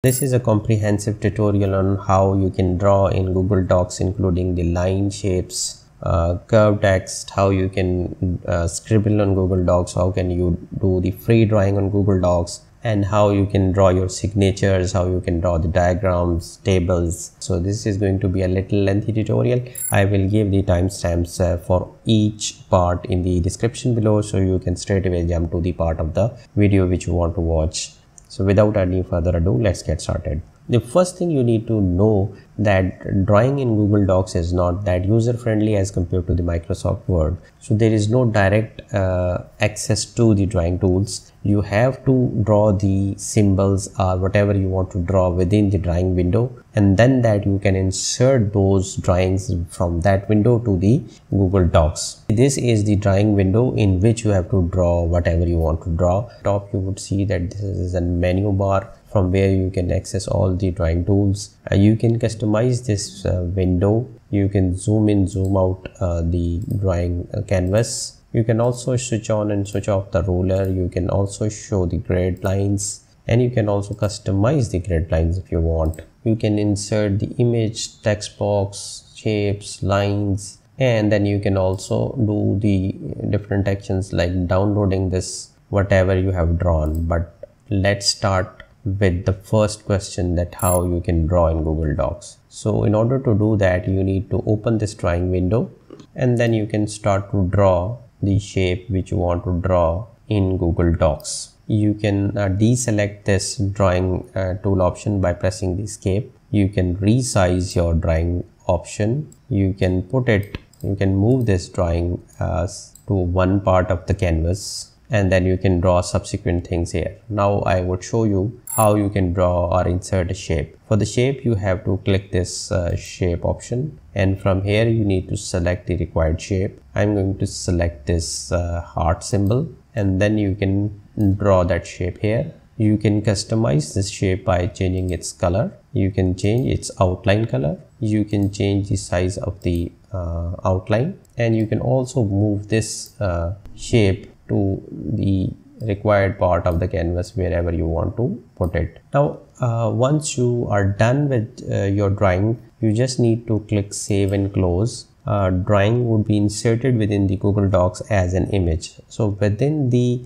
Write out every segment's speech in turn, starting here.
This is a comprehensive tutorial on how you can draw in Google Docs, including the line shapes, curved text, how you can scribble on Google Docs, how can you do the free drawing on Google Docs, and how you can draw your signatures, how you can draw the diagrams, tables. So this is going to be a little lengthy tutorial. I will give the timestamps for each part in the description below, so you can straight away jump to the part of the video which you want to watch. So without any further ado, let's get started. The first thing you need to know that drawing in Google Docs is not that user friendly as compared to the Microsoft Word. So there is no direct access to the drawing tools. You have to draw the symbols or whatever you want to draw within the drawing window, and then that you can insert those drawings from that window to the Google Docs. This is the drawing window in which you have to draw whatever you want to draw. Top you would see that this is a menu bar from where you can access all the drawing tools. You can customize this window. You can zoom in, zoom out the drawing canvas. You can also switch on and switch off the ruler. You can also show the grid lines, and you can also customize the grid lines if you want. You can insert the image, text box, shapes, lines, and then you can also do the different actions like downloading this whatever you have drawn. But let's start with the first question, that how you can draw in Google Docs. So in order to do that, you need to open this drawing window, and then you can start to draw the shape which you want to draw in Google Docs. You can deselect this drawing tool option by pressing the escape. You can resize your drawing option. You can move this drawing to one part of the canvas, and then you can draw subsequent things here. Now I would show you how you can draw or insert a shape. For the shape, you have to click this shape option, and from here you need to select the required shape. I'm going to select this heart symbol, and then you can draw that shape here. You can customize this shape by changing its color. You can change its outline color. You can change the size of the outline, and you can also move this shape to the required part of the canvas wherever you want to put it. Now once you are done with your drawing, you just need to click save and close. Drawing would be inserted within the Google Docs as an image. So within the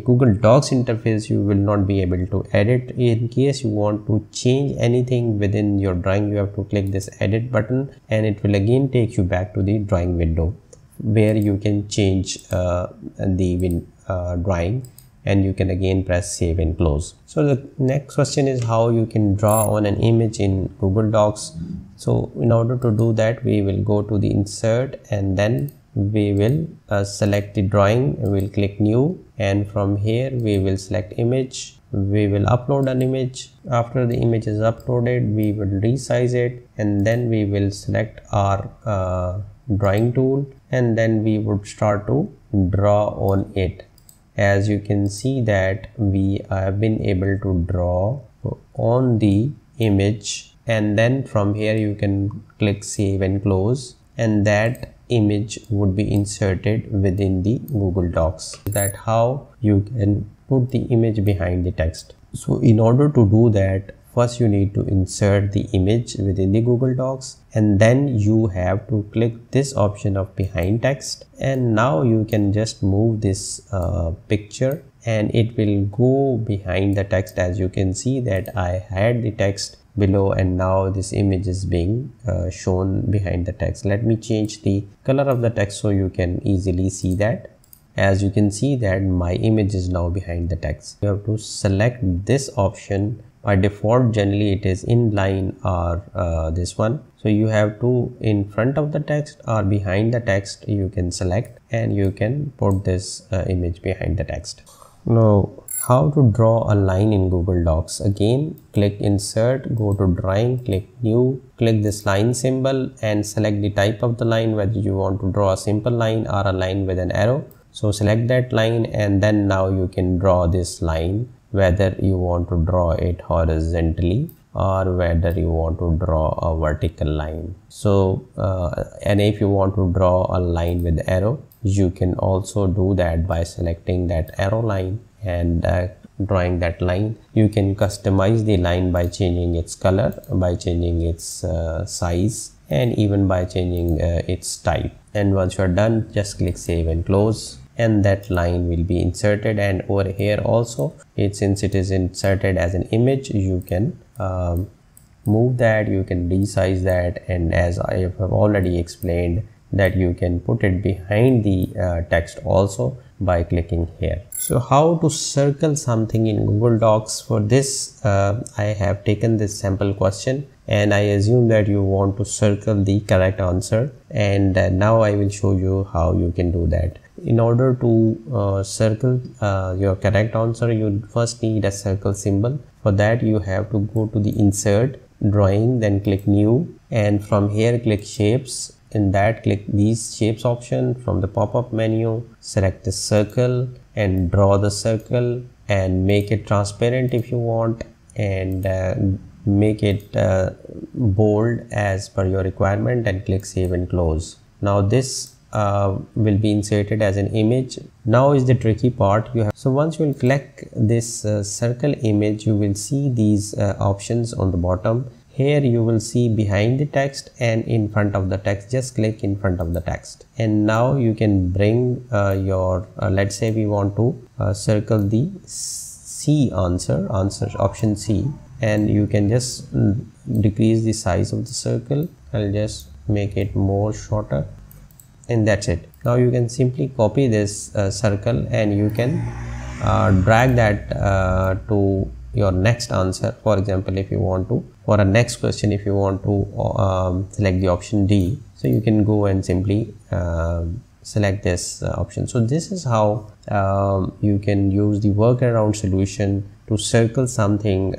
Google Docs interface, you will not be able to edit. In case you want to change anything within your drawing, you have to click this edit button, and it will again take you back to the drawing window where you can change the drawing, and you can again press save and close. So the next question is how you can draw on an image in Google Docs. So in order to do that, we will go to the insert, and then we will select the drawing. We'll click new, and from here we will select image. We will upload an image. After the image is uploaded, we will resize it, and then we will select our drawing tool, and then we would start to draw on it. As you can see that we have been able to draw on the image, and then from here you can click save and close, and that image would be inserted within the Google Docs. That's how you can put the image behind the text. So in order to do that, first you need to insert the image within the Google Docs, and then you have to click this option of behind text, and now you can just move this picture, and it will go behind the text. As you can see that I had the text below, and now this image is being shown behind the text. Let me change the color of the text so you can easily see that. As you can see that my image is now behind the text. You have to select this option. By default, generally it is inline or this one. So you have to, in front of the text or behind the text, you can select, and you can put this image behind the text. Now, how to draw a line in Google Docs? Again, click insert, go to drawing, click new, click this line symbol, and select the type of the line, whether you want to draw a simple line or a line with an arrow. So select that line, and then now you can draw this line, whether you want to draw it horizontally or whether you want to draw a vertical line. So and if you want to draw a line with arrow, you can also do that by selecting that arrow line and drawing that line. You can customize the line by changing its color, by changing its size, and even by changing its type. And once you are done, just click save and close, and that line will be inserted. And over here also, since it is inserted as an image, you can move that, you can resize that, and as I have already explained, that you can put it behind the text also by clicking here. So how to circle something in Google Docs? For this I have taken this sample question, and I assume that you want to circle the correct answer, and now I will show you how you can do that. In order to circle your correct answer, you first need a circle symbol. For that, you have to go to the insert, drawing, then click new, and from here click shapes. In that, click these shapes option. From the pop-up menu, select the circle and draw the circle, and make it transparent if you want, and make it bold as per your requirement, and click save and close. Now this will be inserted as an image. Now is the tricky part. So once you will click this circle image, you will see these options on the bottom. Here you will see behind the text and in front of the text. Just click in front of the text, and now you can bring your let's say we want to circle the C answer option C, and you can just decrease the size of the circle. I'll just make it more shorter, and that's it. Now you can simply copy this circle, and you can drag that to your next answer. For example, if you want to, for a next question, if you want to select the option D, so you can go and simply select this option. So this is how you can use the workaround solution to circle something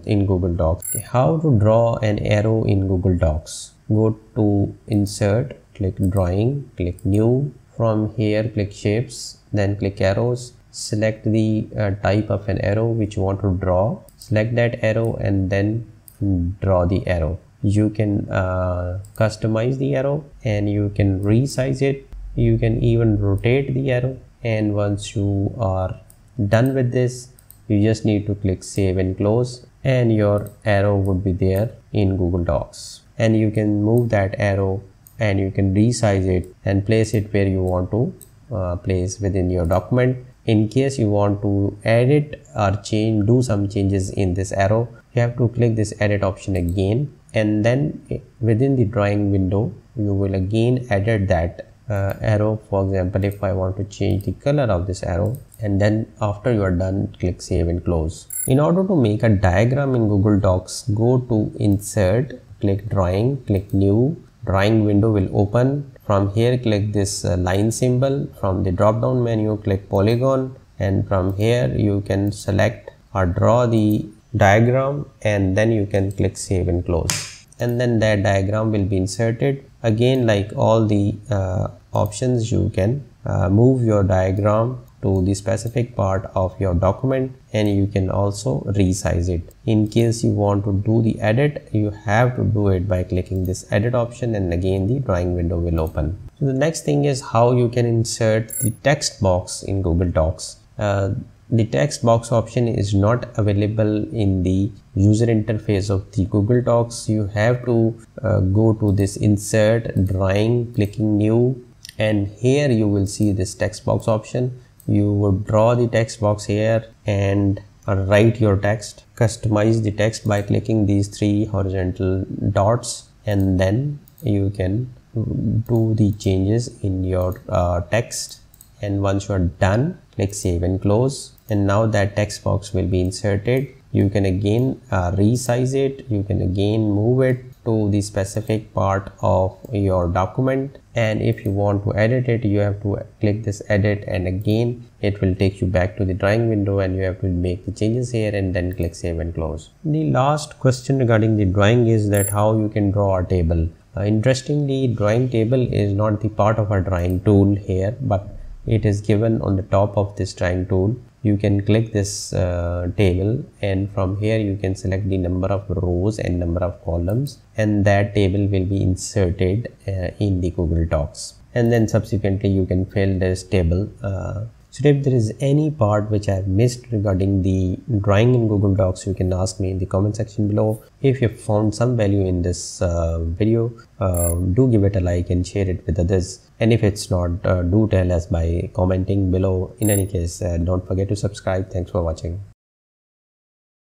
in Google Docs. How to draw an arrow in Google Docs? Go to insert, click drawing, click new. From here click shapes, then click arrows. Select the type of an arrow which you want to draw. Select that arrow and then draw the arrow. You can customize the arrow, and you can resize it. You can even rotate the arrow, and once you are done with this, you just need to click save and close, and your arrow would be there in Google Docs. And you can move that arrow, and you can resize it and place it where you want to place within your document. In case you want to edit or do some changes in this arrow, you have to click this edit option again, and then within the drawing window you will again edit that arrow. For example, if I want to change the color of this arrow, and then after you are done, click save and close. In order to make a diagram in Google Docs, go to insert, click drawing, click new. Drawing window will open. From here click this line symbol. From the drop down menu click polygon, and from here you can select or draw the diagram, and then you can click save and close, and then that diagram will be inserted. Again, like all the options, you can move your diagram to the specific part of your document, and you can also resize it. In case you want to do the edit, you have to do it by clicking this edit option, and again the drawing window will open. So the next thing is how you can insert the text box in Google Docs. The text box option is not available in the user interface of the Google Docs. You have to go to this insert, drawing, clicking new, and here you will see this text box option. You would draw the text box here and write your text. Customize the text by clicking these 3 horizontal dots, and then you can do the changes in your text. And once you are done, click save and close, and now that text box will be inserted. You can again resize it. You can again move it to the specific part of your document, and if you want to edit it, you have to click this edit, and again it will take you back to the drawing window, and you have to make the changes here and then click save and close. The last question regarding the drawing is that how you can draw a table. Interestingly, drawing table is not the part of our drawing tool here, but it is given on the top of this drawing tool. You can click this table, and from here you can select the number of rows and number of columns, and that table will be inserted in the Google Docs. And then subsequently you can fill this table So if there is any part which I have missed regarding the drawing in Google Docs, you can ask me in the comment section below. If you found some value in this video, do give it a like and share it with others. And if it's not, do tell us by commenting below. In any case, don't forget to subscribe. Thanks for watching.